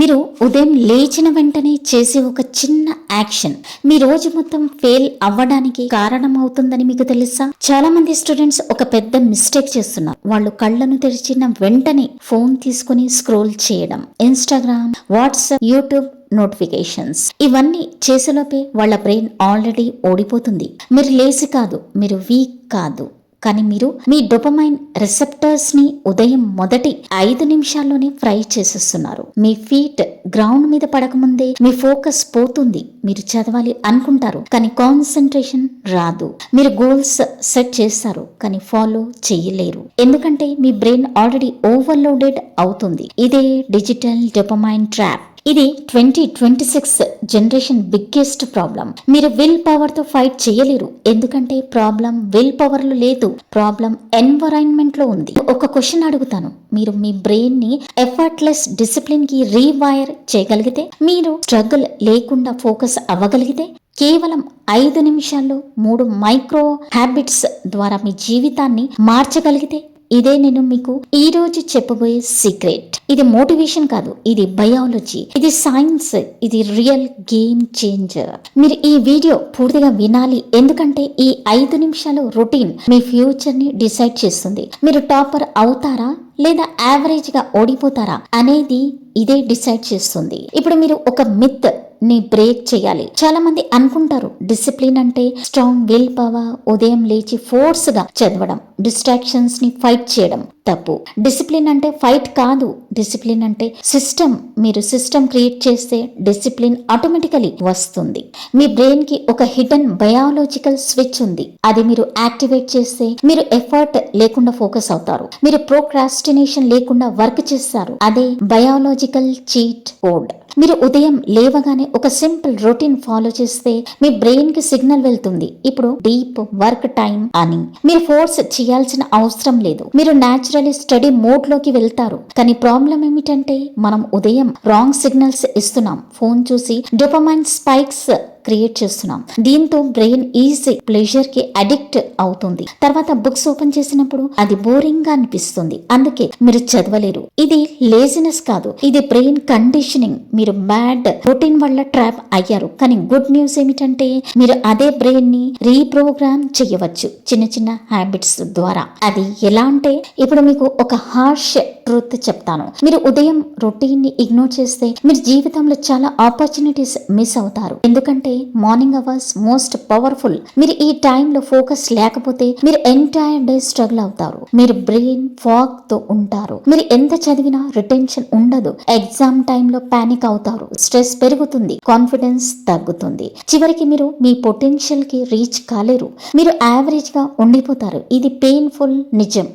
మీరు ఉదయం లేచిన వెంటనే చేసే ఒక చిన్న యాక్షన్ మీ రోజు మొత్తం ఫెయిల్ అవ్వడానికి కారణం అవుతుందని మీకు తెలుసా? చాలా మంది స్టూడెంట్స్ ఒక పెద్ద మిస్టేక్ చేస్తున్నారు. వాళ్ళు కళ్ళను తెరిచిన వెంటనే ఫోన్ తీసుకుని స్క్రోల్ చేయడం, ఇన్స్టాగ్రామ్, వాట్సాప్, యూట్యూబ్ నోటిఫికేషన్స్ ఇవన్నీ చేసేలోపే వాళ్ళ బ్రెయిన్ ఆల్రెడీ ఓడిపోతుంది. మీరు లేజీ కాదు, మీరు వీక్ కాదు, కానీ మీరు మీ డోపమైన్ రిసెప్టర్స్ ని ఉదయం మొదటి 5 నిమిషాల్లోనే ఫ్రై చేసేస్తున్నారు. మీ ఫీట్ గ్రౌండ్ మీద పడకముందే మీ ఫోకస్ పోతుంది. మీరు చదవాలి అనుకుంటారు కానీ కాన్సన్ట్రేషన్ రాదు. మీరు గోల్స్ సెట్ చేస్తారు కానీ ఫాలో చేయలేరు. ఎందుకంటే మీ బ్రెయిన్ ఆల్రెడీ ఓవర్లోడెడ్ అవుతుంది. ఇదే డిజిటల్ డోపమైన్ ట్రాప్. ఇది 2026 జనరేషన్ బిగ్గెస్ట్ ప్రాబ్లం. మీరు విల్ పవర్ తో ఫైట్ చేయలేరు. ఎందుకంటే ప్రాబ్లం విల్ పవర్ లో లేదు, ప్రాబ్లం ఎన్వైరన్మెంట్ లో ఉంది. ఒక క్వశ్చన్ అడుగుతాను, మీరు మీ బ్రెయిన్ ని ఎఫర్ట్లెస్ డిసిప్లిన్ కి రీవైర్ చేయగలిగితే, మీరు స్ట్రగుల్ లేకుండా ఫోకస్ అవ్వగలిగితే, కేవలం 5 నిమిషాల్లో 3 మైక్రో హ్యాబిట్స్ ద్వారా మీ జీవితాన్ని మార్చగలిగితే, ఇదే నేను మీకు ఈ రోజు చెప్పబోయే సీక్రెట్. ఇది మోటివేషన్ కాదు, ఇది బయాలజీ, ఇది సైన్స్, ఇది రియల్ గేమ్ చేంజర్. మీరు ఈ వీడియో పూర్తిగా వినాలి, ఎందుకంటే ఈ 5 నిమిషాలు రొటీన్ మీ ఫ్యూచర్ ని డిసైడ్ చేస్తుంది. మీరు టాపర్ అవుతారా లేదా యావరేజ్ గా ఓడిపోతారా అనేది ఇదే డిసైడ్ చేస్తుంది. ఇప్పుడు మీరు ఒక మిత్ ని బ్రేక్ చేయాలి. చాలా మంది అనుకుంటారు డిసిప్లిన్ అంటే స్ట్రాంగ్ విల్ పవర్, ఉదయం లేచి ఫోర్స్ గా చదవడం, డిస్ట్రాక్షన్స్ ని ఫైట్ చేయడం. తప్పు. డిసిప్లిన్ అంటే ఫైట్ కాదు. డిసిప్లిన్ అంటే సిస్టమ్. మీరు సిస్టమ్ క్రియేట్ చేస్తే డిసిప్లిన్ ఆటోమేటికలీ వస్తుంది. మీ బ్రెయిన్ కి ఒక హిడెన్ బయాలజికల్ స్విచ్ ఉంది. అది మీరు యాక్టివేట్ చేస్తే మీరు ఎఫర్ట్ లేకుండా ఫోకస్ అవుతారు. మీరు ప్రోక్రాస్టినేషన్ లేకుండా వర్క్ చేస్తారు. అదే బయాలజికల్ చీట్ కోడ్. మీరు ఉదయం లేవగానే ఒక సింపుల్ రొటీన్ ఫాలో చేస్తే మీ బ్రెయిన్ కి సిగ్నల్ వెళ్తుంది, ఇప్పుడు డీప్ వర్క్ టైం అని. మీరు ఫోర్స్ చేయాల్సిన అవసరం లేదు. మీరు న్యాచురలీ స్టడీ మోడ్ లోకి వెళ్తారు. కానీ ప్రాబ్లం ఏమిటంటే మనం ఉదయం రాంగ్ సిగ్నల్స్ ఇస్తున్నాం. ఫోన్ చూసి డోపమైన్ స్పైక్స్ క్రియేట్ చేస్తున్నాం. దీంతో బ్రెయిన్ ఈజీ ప్లెజర్ కి అడిక్ట్ అవుతుంది. తర్వాత బుక్స్ ఓపెన్ చేసినప్పుడు అది బోరింగ్ గా అనిపిస్తుంది. అందుకే మీరు చదవలేరు. ఇది లేజినెస్ కాదు, ఇది బ్రెయిన్ కండిషనింగ్. మీరు బ్యాడ్ రొటీన్ వల్ల ట్రాప్ అయ్యారు. కానీ గుడ్ న్యూస్ ఏమిటంటే మీరు అదే బ్రెయిన్ ని రీప్రోగ్రామ్ చేయవచ్చు చిన్న చిన్న హ్యాబిట్స్ ద్వారా. అది ఎలా అంటే, ఇప్పుడు మీకు ఒక హార్ష్ ట్రూత్ చెప్తాను. మీరు ఉదయం రొటీన్ ని ఇగ్నోర్ చేస్తే మీరు జీవితంలో చాలా ఆపర్చునిటీస్ మిస్ అవుతారు. ఎందుకంటే మార్నింగ్ అవర్స్ మోస్ట్ పవర్ఫుల్. మీరు ఈ టైంలో ఫోకస్ లేకపోతే మీరు ఎంటైర్ డే స్ట్రగుల్ అవుతారు. మీరు బ్రెయిన్ ఫాగ్ తో ఉంటారు. మీరు ఎంత చదివినా రిటెన్షన్ ఉండదు. ఎగ్జామ్ టైంలో పానిక్ అవుతారు. స్ట్రెస్ పెరుగుతుంది, కాన్ఫిడెన్స్ తగ్గుతుంది. చివరికి మీరు మీ పొటెన్షియల్ కి రీచ్ కాలేరు. మీరు యావరేజ్ గా ఉండిపోతారు. ఇది పెయిన్ఫుల్ నిజం.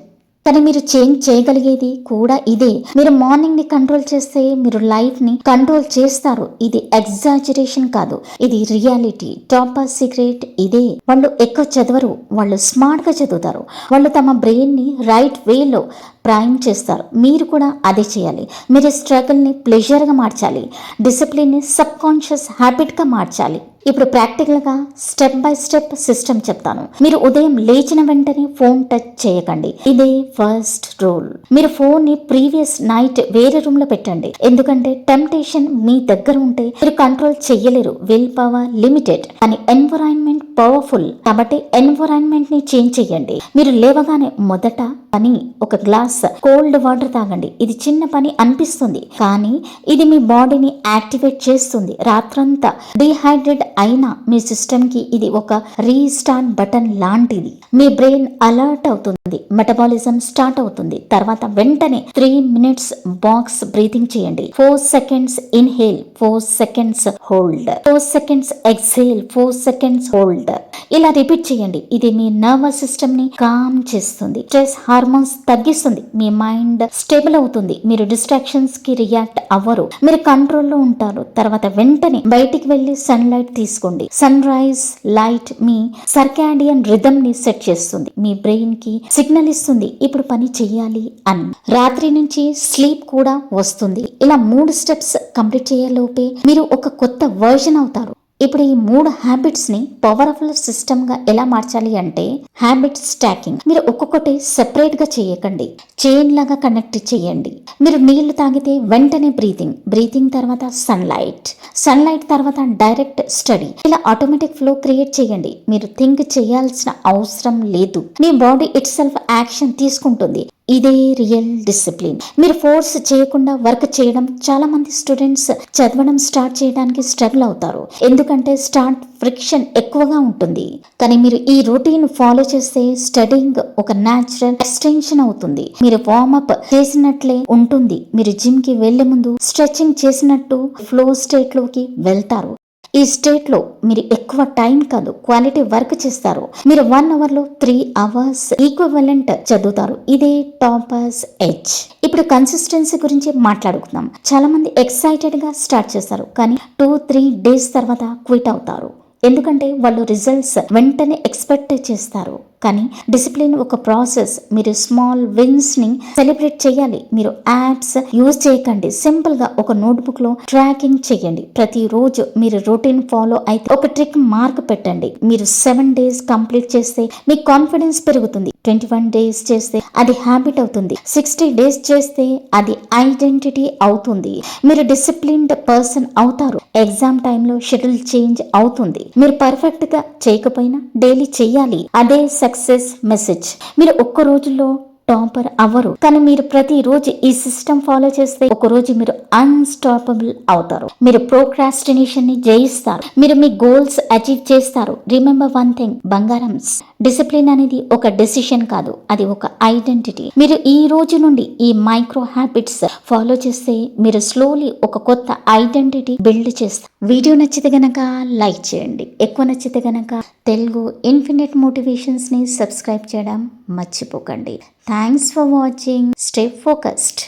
కానీ మీరు చేంజ్ చేయగలిగేది కూడా ఇదే. మీరు మార్నింగ్ ని కంట్రోల్ చేస్తే మీరు లైఫ్ ని కంట్రోల్ చేస్తారు. ఇది ఎగ్జాజరేషన్ కాదు, ఇది రియాలిటీ. టాపర్ సీక్రెట్ ఇదే. వాళ్ళు ఎక్కువ చదవరు, వాళ్ళు స్మార్ట్ గా చదువుతారు. వాళ్ళు తమ బ్రెయిన్ ని రైట్ వేలో ప్రైమ్ చేస్తారు. మీరు కూడా అదే చేయాలి. మీరు స్ట్రగుల్ ని ప్లెజర్ గా మార్చాలి, డిసిప్లిన్ ని సబ్ కాన్షియస్ హ్యాబిట్ గా మార్చాలి. ఇప్పుడు ప్రాక్టికల్ గా స్టెప్ బై స్టెప్ సిస్టమ్ చెప్తాను. మీరు ఉదయం లేచిన వెంటనే ఫోన్ టచ్ చేయకండి. ఇదే ఫస్ట్ రూల్. మీరు ఫోన్ ని ప్రీవియస్ నైట్ వేరే రూమ్ లో పెట్టండి. ఎందుకంటే టెంప్టేషన్ మీ దగ్గర ఉంటే మీరు కంట్రోల్ చెయ్యలేరు. విల్ పవర్ లిమిటెడ్, కానీ ఎన్విరాన్మెంట్ పవర్ఫుల్. కాబట్టి ఎన్విరాన్మెంట్ ని చేంజ్ చెయ్యండి. మీరు లేవగానే మొదట పని ఒక గ్లాస్ కోల్డ్ వాటర్ తాగండి. ఇది చిన్న పని అనిపిస్తుంది, కానీ ఇది మీ బాడీని యాక్టివేట్ చేస్తుంది. రాత్రంతా డిహైడ్రేట్ అయినా మీ సిస్టమ్ కి ఇది ఒక రీస్టార్ట్ బటన్ లాంటిది. మీ బ్రెయిన్ అలర్ట్ అవుతుంది, మెటబాలిజం స్టార్ట్ అవుతుంది. తర్వాత వెంటనే 3 minutes బాక్స్ బ్రీతింగ్ చేయండి. 4 seconds inhale, 4 seconds hold, 4 seconds exhale, 4 seconds hold. ఇలా రిపీట్ చేయండి. ఇది మీ నర్వస్ సిస్టమ్ ని కామ్ చేస్తుంది, స్ట్రెస్ హార్మోన్స్ తగ్గిస్తుంది, మీ మైండ్ స్టేబుల్ అవుతుంది. మీరు డిస్ట్రాక్షన్స్ కి రియాక్ట్ అవ్వరు, మీరు కంట్రోల్లో ఉంటారు. తర్వాత వెంటనే బయటికి వెళ్లి సన్ లైట్ తీసుకోండి. సన్ రైజ్ లైట్ మీ సర్కాడియన్ రిథమ్ ని సెట్ చేస్తుంది. మీ బ్రెయిన్ కి సిగ్నల్ ఇస్తుంది ఇప్పుడు పని చెయ్యాలి అని. రాత్రి నుంచి స్లీప్ కూడా వస్తుంది. ఇలా 3 steps కంప్లీట్ చేయలోపే మీరు ఒక కొత్త వర్జన్ అవుతారు. ఇప్పుడు ఈ 3 హ్యాబిట్స్ ని పవర్ఫుల్ సిస్టమ్ గా ఎలా మార్చాలి అంటే హ్యాబిట్ స్టాకింగ్. మీరు ఒక్కొక్కటి సెపరేట్ గా చేయకండి, చైన్ లాగా కనెక్ట్ చేయండి. మీరు నీళ్లు తాగితే వెంటనే బ్రీతింగ్ తర్వాత సన్లైట్ తర్వాత డైరెక్ట్ స్టడీ. ఇలా ఆటోమేటిక్ ఫ్లో క్రియేట్ చేయండి. మీరు థింక్ చేయాల్సిన అవసరం లేదు, మీ బాడీ ఇట్ సెల్ఫ్ యాక్షన్ తీసుకుంటుంది. ఇదే రియల్ డిసిప్లిన్. మీరు ఫోర్స్ చేయకుండా వర్క్ చేయడం. చాలా మంది స్టూడెంట్స్ చదవడం స్టార్ట్ చేయడానికి స్ట్రగుల్ అవుతారు, ఎందుకంటే స్టార్ట్ ఫ్రిక్షన్ ఎక్కువగా ఉంటుంది. కానీ మీరు ఈ రొటీన్ ఫాలో చేస్తే స్టడీయింగ్ ఒక న్యాచురల్ ఎక్స్టెన్షన్ అవుతుంది. మీరు వార్మప్ చేసినట్లే ఉంటుంది. మీరు జిమ్ కి వెళ్లే ముందు స్ట్రెచింగ్ చేసినట్టు ఫ్లో స్టేట్ లోకి వెళ్తారు. ఈ స్టేట్ లో మీరు ఎక్కువ టైం కాదు, క్వాలిటీ వర్క్ చేస్తారు. మీరు 1 hour లో 3 hours ఈక్వివలెంట్ చదువుతారు. ఇదే టాపర్స్ ఎడ్జ్. ఇప్పుడు కన్సిస్టెన్సీ గురించి మాట్లాడుకుందాం. చాలా మంది ఎక్సైటెడ్ గా స్టార్ట్ చేస్తారు, కానీ 2-3 days తర్వాత క్విట్ అవుతారు. ఎందుకంటే వాళ్ళు రిజల్ట్స్ వెంటనే ఎక్స్పెక్ట్ చేస్తారు. కానీ డిసిప్లిన్ ఒక ప్రాసెస్. మీరు స్మాల్ విన్స్ ని సెలబ్రేట్ చేయాలి. మీరు యాప్స్ యూజ్ చేయకండి, సింపుల్ గా ఒక నోట్బుక్ లో ట్రాకింగ్ చేయండి. ప్రతిరోజు మీరు రొటీన్ ఫాలో అయితే ఒక ట్రిక్ మార్క్ పెట్టండి. మీరు 7 days కంప్లీట్ చేస్తే మీ కాన్ఫిడెన్స్ పెరుగుతుంది. 21 days చేస్తే అది హ్యాబిట్ అవుతుంది. 60 days చేస్తే అది ఐడెంటిటీ అవుతుంది. మీరు డిసిప్లిన్డ్ పర్సన్ అవుతారు. ఎగ్జామ్ టైంలో షెడ్యూల్ చేంజ్ అవుతుంది. మీరు పర్ఫెక్ట్ గా చేయకపోయినా డైలీ చేయాలి. అదే సక్సెస్ మెసేజ్. మీరు ఒక్క రోజులో టాపర్ అవ్వరు, కానీ మీరు ప్రతిరోజు ఈ సిస్టమ్ ఫాలో చేస్తే ఒక రోజు మీరు అన్స్టాపబుల్ అవుతారు. మీరు ప్రోక్రాస్టినేషన్ ని జయిస్తారు. మీరు మీ గోల్స్ అచీవ్ చేస్తారు. రిమెంబర్ వన్ థింగ్ బంగారమ్స్, డిసిప్లిన్ అనేది ఒక డెసిషన్ కాదు, అది ఒక ఐడెంటిటీ. మీరు ఈ రోజు నుండి ఈ మైక్రో హ్యాబిట్స్ ఫాలో చేస్తే మీరు స్లోలీ ఒక కొత్త ఐడెంటిటీ బిల్డ్ చేస్తారు. వీడియో నచ్చితే గనక లైక్ చేయండి, ఎక్కువ నచ్చితే గనక తెలుగు ఇన్ఫినిట్ మోటివేషన్స్ ని సబ్స్క్రైబ్ చేయడం మర్చిపోకండి. Thanks for watching. Stay focused.